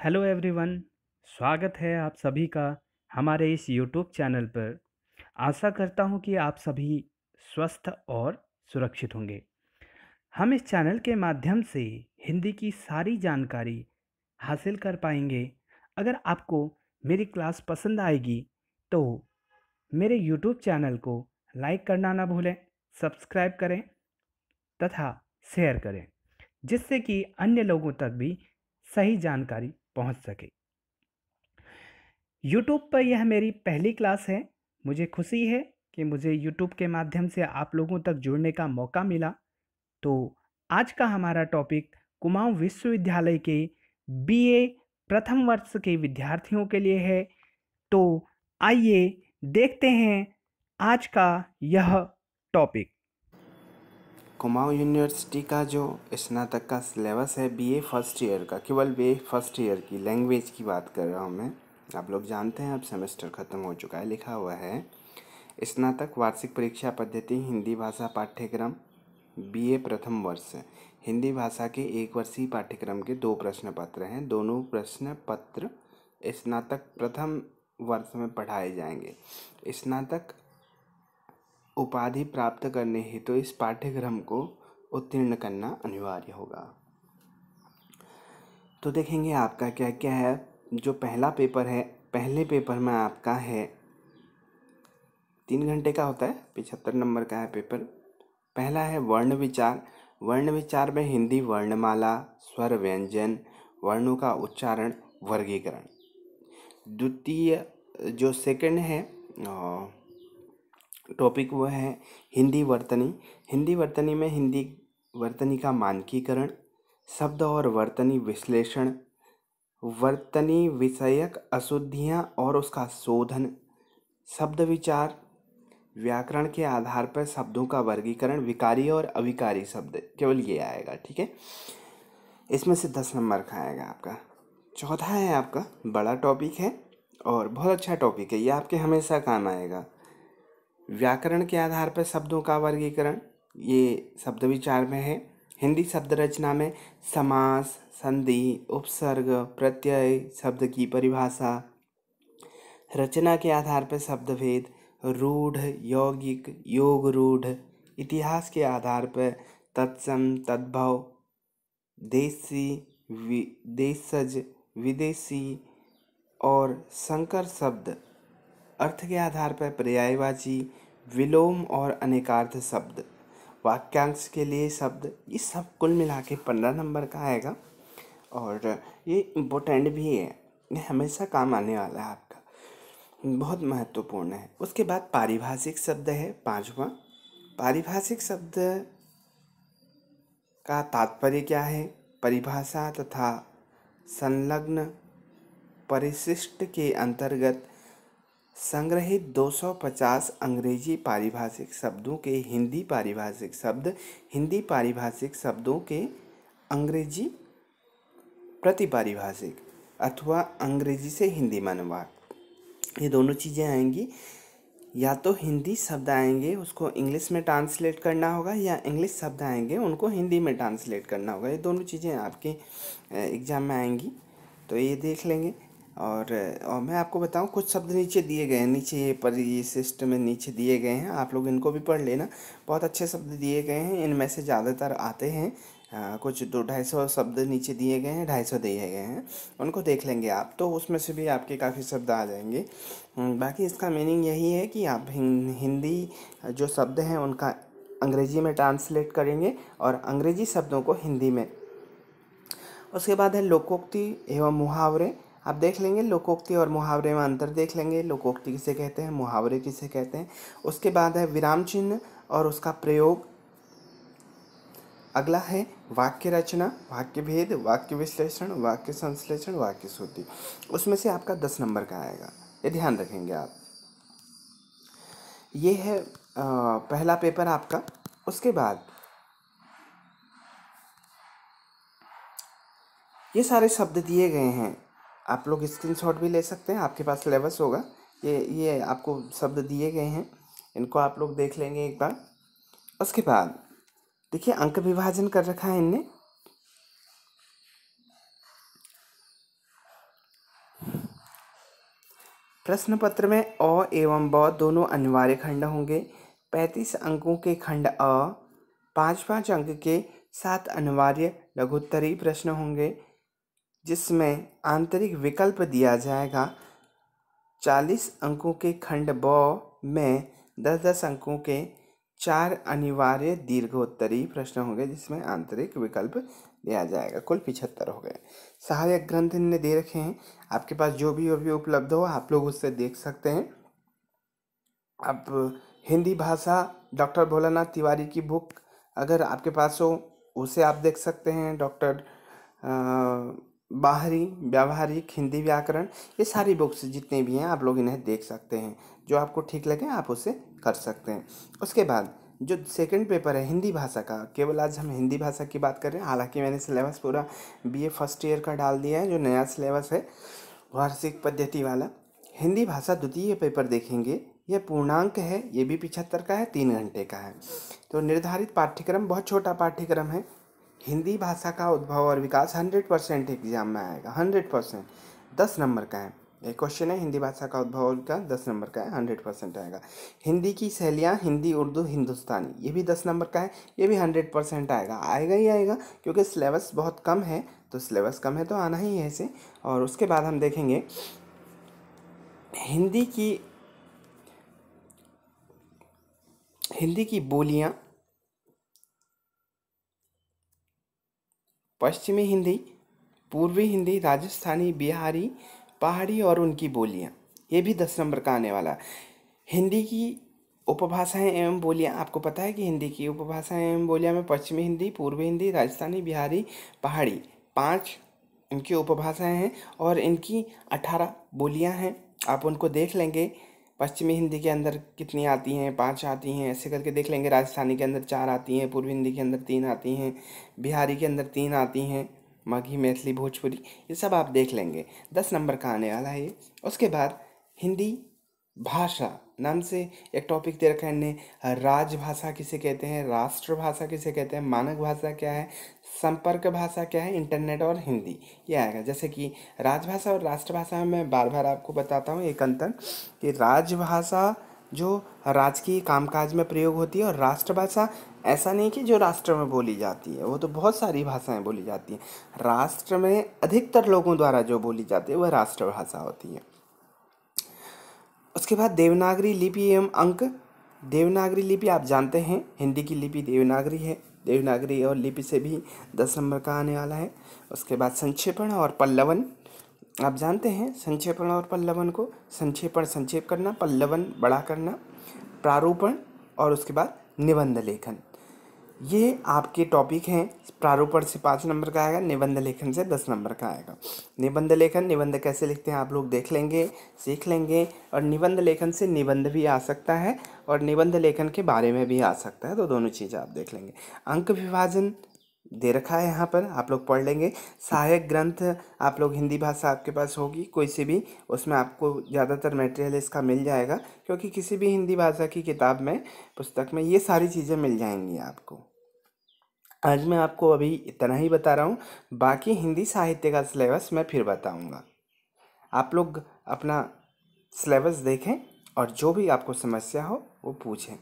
Hello everyone. स्वागत है आप सभी का हमारे इस यूट्यूब चैनल पर। आशा करता हूं कि आप सभी स्वस्थ और सुरक्षित होंगे। हम इस चैनल के माध्यम से हिंदी की सारी जानकारी हासिल कर पाएंगे। अगर आपको मेरी क्लास पसंद आएगी तो मेरे यूट्यूब चैनल को लाइक करना ना भूलें, सब्सक्राइब करें तथा शेयर करें, जिससे कि अन्य लोगों तक भी सही जानकारी पहुंच सके। यूट्यूब पर यह मेरी पहली क्लास है। मुझे खुशी है कि मुझे यूट्यूब के माध्यम से आप लोगों तक जुड़ने का मौका मिला। तो आज का हमारा टॉपिक कुमाऊं विश्वविद्यालय के बीए प्रथम वर्ष के विद्यार्थियों के लिए है। तो आइए देखते हैं आज का यह टॉपिक। कुमाऊं यूनिवर्सिटी का जो स्नातक का सिलेबस है बीए फर्स्ट ईयर का, केवल बीए फर्स्ट ईयर की लैंग्वेज की बात कर रहा हूँ मैं। आप लोग जानते हैं अब सेमेस्टर ख़त्म हो चुका है। लिखा हुआ है स्नातक वार्षिक परीक्षा पद्धति हिंदी भाषा पाठ्यक्रम बीए प्रथम वर्ष। हिंदी भाषा के एक वर्षीय पाठ्यक्रम के 2 प्रश्न पत्र हैं। दोनों प्रश्न पत्र स्नातक प्रथम वर्ष में पढ़ाए जाएंगे। स्नातक उपाधि प्राप्त करने हेतु इस पाठ्यक्रम को उत्तीर्ण करना अनिवार्य होगा। तो देखेंगे आपका क्या क्या है। जो पहला पेपर है, पहले पेपर में आपका है 3 घंटे का होता है, 75 नंबर का है पेपर। पहला है वर्ण विचार। वर्ण विचार में हिंदी वर्णमाला, स्वर, व्यंजन, वर्णों का उच्चारण, वर्गीकरण। द्वितीय जो सेकंड है टॉपिक वो है हिंदी वर्तनी। हिंदी वर्तनी में हिंदी वर्तनी का मानकीकरण, शब्द और वर्तनी विश्लेषण, वर्तनी विषयक अशुद्धियाँ और उसका शोधन, शब्द विचार, व्याकरण के आधार पर शब्दों का वर्गीकरण, विकारी और अविकारी शब्द, केवल ये आएगा। ठीक है, इसमें से 10 नंबर का आएगा आपका। चौथा है आपका बड़ा टॉपिक है और बहुत अच्छा टॉपिक है, ये आपके हमेशा काम आएगा। व्याकरण के आधार पर शब्दों का वर्गीकरण, ये शब्द विचार में है। हिंदी शब्द रचना में समास, संधि, उपसर्ग, प्रत्यय, शब्द की परिभाषा, रचना के आधार पर शब्द भेद, रूढ़, यौगिक, योग रूढ़, इतिहास के आधार पर तत्सम, तद्भव, देशी, देशज, विदेशी और संकर शब्द, अर्थ के आधार पर पर्यायवाची, विलोम और अनेकार्थ शब्द, वाक्यांश के लिए शब्द, ये सब कुल मिला के 15 नंबर का आएगा। और ये इम्पोर्टेंट भी है, ये हमेशा काम आने वाला है आपका, बहुत महत्वपूर्ण है। उसके बाद पारिभाषिक शब्द है 5वां। पारिभाषिक शब्द का तात्पर्य क्या है, परिभाषा तथा संलग्न परिशिष्ट के अंतर्गत संग्रहित 250 अंग्रेजी पारिभाषिक शब्दों के हिंदी पारिभाषिक शब्द, हिंदी पारिभाषिक शब्दों के अंग्रेजी प्रतिपारिभाषिक अथवा अंग्रेजी से हिंदी में अनुवाद, ये दोनों चीज़ें आएंगी। या तो हिंदी शब्द आएंगे उसको इंग्लिश में ट्रांसलेट करना होगा, या इंग्लिश शब्द आएंगे उनको हिंदी में ट्रांसलेट करना होगा। ये दोनों चीज़ें आपके एग्ज़ाम में आएंगी, तो ये देख लेंगे। और मैं आपको बताऊं, कुछ शब्द नीचे दिए गए हैं, नीचे ये पर ये सिस्टम में नीचे दिए गए हैं, आप लोग इनको भी पढ़ लेना। बहुत अच्छे शब्द दिए गए हैं, इनमें से ज़्यादातर आते हैं। कुछ 200-250 शब्द नीचे दिए गए हैं, 250 दिए गए हैं, उनको देख लेंगे आप, तो उसमें से भी आपके काफ़ी शब्द आ जाएंगे। बाकी इसका मीनिंग यही है कि आप हिंदी जो शब्द हैं उनका अंग्रेजी में ट्रांसलेट करेंगे और अंग्रेजी शब्दों को हिंदी में। उसके बाद है लोकोक्ति एवं मुहावरे। आप देख लेंगे लोकोक्ति और मुहावरे में अंतर देख लेंगे, लोकोक्ति किसे कहते हैं, मुहावरे किसे कहते हैं। उसके बाद है विराम चिन्ह और उसका प्रयोग। अगला है वाक्य रचना, वाक्य भेद, वाक्य विश्लेषण, वाक्य संश्लेषण, वाक्य शुद्धि। उसमें से आपका 10 नंबर का आएगा, ये ध्यान रखेंगे आप। ये है पहला पेपर आपका। उसके बाद ये सारे शब्द दिए गए हैं, आप लोग स्क्रीनशॉट भी ले सकते हैं, आपके पास सिलेबस होगा। ये आपको शब्द दिए गए हैं, इनको आप लोग देख लेंगे एक बार। उसके बाद देखिए अंक विभाजन कर रखा है इनने। प्रश्न पत्र में अ एवं ब दोनों अनिवार्य खंड होंगे। 35 अंकों के खंड अ, 5-5 अंक के 7 अनिवार्य लघुत्तरीय प्रश्न होंगे, जिसमें आंतरिक विकल्प दिया जाएगा। 40 अंकों के खंड ब में 10-10 अंकों के 4 अनिवार्य दीर्घोत्तरीय प्रश्न होंगे, जिसमें आंतरिक विकल्प दिया जाएगा। कुल 75 हो गए। सहायक ग्रंथ इनने दे रखे हैं, आपके पास जो भी अभी उपलब्ध हो आप लोग उससे देख सकते हैं। आप हिंदी भाषा डॉक्टर भोलानाथ तिवारी की बुक अगर आपके पास हो उसे आप देख सकते हैं। डॉक्टर बाहरी व्यावहारिक हिंदी व्याकरण, ये सारी बुक्स जितने भी हैं आप लोग इन्हें देख सकते हैं। जो आपको ठीक लगे आप उसे कर सकते हैं। उसके बाद जो सेकंड पेपर है हिंदी भाषा का, केवल आज हम हिंदी भाषा की बात कर रहे हैं। हालांकि मैंने सिलेबस पूरा बीए फर्स्ट ईयर का डाल दिया है, जो नया सिलेबस है वार्षिक पद्धति वाला। हिंदी भाषा द्वितीय पेपर देखेंगे, यह पूर्णांक है, ये भी 75 का है, 3 घंटे का है। तो निर्धारित पाठ्यक्रम बहुत छोटा पाठ्यक्रम है। हिंदी भाषा का उद्भव और विकास 100% एग्जाम में आएगा, 100%, 10 नंबर का है। एक क्वेश्चन है हिंदी भाषा का उद्भव और विकास, 10 नंबर का है, 100% आएगा। हिंदी की शैलियाँ हिंदी, उर्दू, हिंदुस्तानी, ये भी 10 नंबर का है, ये भी 100% आएगा। आएगा ही आएगा, क्योंकि सिलेबस बहुत कम है, तो सिलेबस कम है तो आना ही है इसे। और उसके बाद हम देखेंगे हिंदी की बोलियाँ, पश्चिमी हिंदी, पूर्वी हिंदी, राजस्थानी, बिहारी, पहाड़ी और उनकी बोलियाँ, ये भी 10 नंबर का आने वाला है। हिंदी की उपभाषाएं एवं बोलियाँ, आपको पता है कि हिंदी की उपभाषाएं एवं बोलियाँ में पश्चिमी हिंदी, पूर्वी हिंदी, राजस्थानी, बिहारी, पहाड़ी, 5 इनकी उपभाषाएं हैं और इनकी 18 बोलियाँ हैं। आप उनको देख लेंगे। पश्चिमी हिंदी के अंदर कितनी आती हैं, 5 आती हैं, ऐसे करके देख लेंगे। राजस्थानी के अंदर 4 आती हैं, पूर्वी हिंदी के अंदर 3 आती हैं, बिहारी के अंदर 3 आती हैं, मगही, मैथिली, भोजपुरी, ये सब आप देख लेंगे। 10 नंबर का आने वाला है ये। उसके बाद हिंदी भाषा नाम से एक टॉपिक दे रखा है इनने। राजभाषा किसे कहते हैं, राष्ट्रभाषा किसे कहते हैं, मानक भाषा क्या है, संपर्क भाषा क्या है, इंटरनेट और हिंदी, ये आएगा। जैसे कि राजभाषा और राष्ट्रभाषा में मैं बार बार आपको बताता हूँ एक अंतर, कि राजभाषा जो राजकीय कामकाज में प्रयोग होती है, और राष्ट्रभाषा ऐसा नहीं कि जो राष्ट्र में बोली जाती है, वो तो बहुत सारी भाषाएं बोली जाती हैं। राष्ट्र में अधिकतर लोगों द्वारा जो बोली जाती है वह राष्ट्रभाषा होती है। उसके बाद देवनागरी लिपि एवं अंक। देवनागरी लिपि आप जानते हैं, हिंदी की लिपि देवनागरी है। देवनागरी और लिपि से भी 10 नंबर का आने वाला है। उसके बाद संक्षेपण और पल्लवन, आप जानते हैं संक्षेपण और पल्लवन को। संक्षेपण संक्षेप करना, पल्लवन बड़ा करना, प्रारूपण और उसके बाद निबंध लेखन, ये आपके टॉपिक हैं। प्रारूपण से 5 नंबर का आएगा, निबंध लेखन से 10 नंबर का आएगा। निबंध लेखन, निबंध कैसे लिखते हैं आप लोग देख लेंगे, सीख लेंगे। और निबंध लेखन से निबंध भी आ सकता है और निबंध लेखन के बारे में भी आ सकता है, तो दोनों चीज़ आप देख लेंगे। अंक विभाजन दे रखा है यहाँ पर, आप लोग पढ़ लेंगे। सहायक ग्रंथ आप लोग, हिंदी भाषा आपके पास होगी कोई सी भी, उसमें आपको ज़्यादातर मटेरियल इसका मिल जाएगा, क्योंकि किसी भी हिंदी भाषा की किताब में, पुस्तक में ये सारी चीज़ें मिल जाएंगी आपको। आज मैं आपको अभी इतना ही बता रहा हूँ, बाकी हिंदी साहित्य का सिलेबस मैं फिर बताऊँगा। आप लोग अपना सिलेबस देखें और जो भी आपको समस्या हो वो पूछें।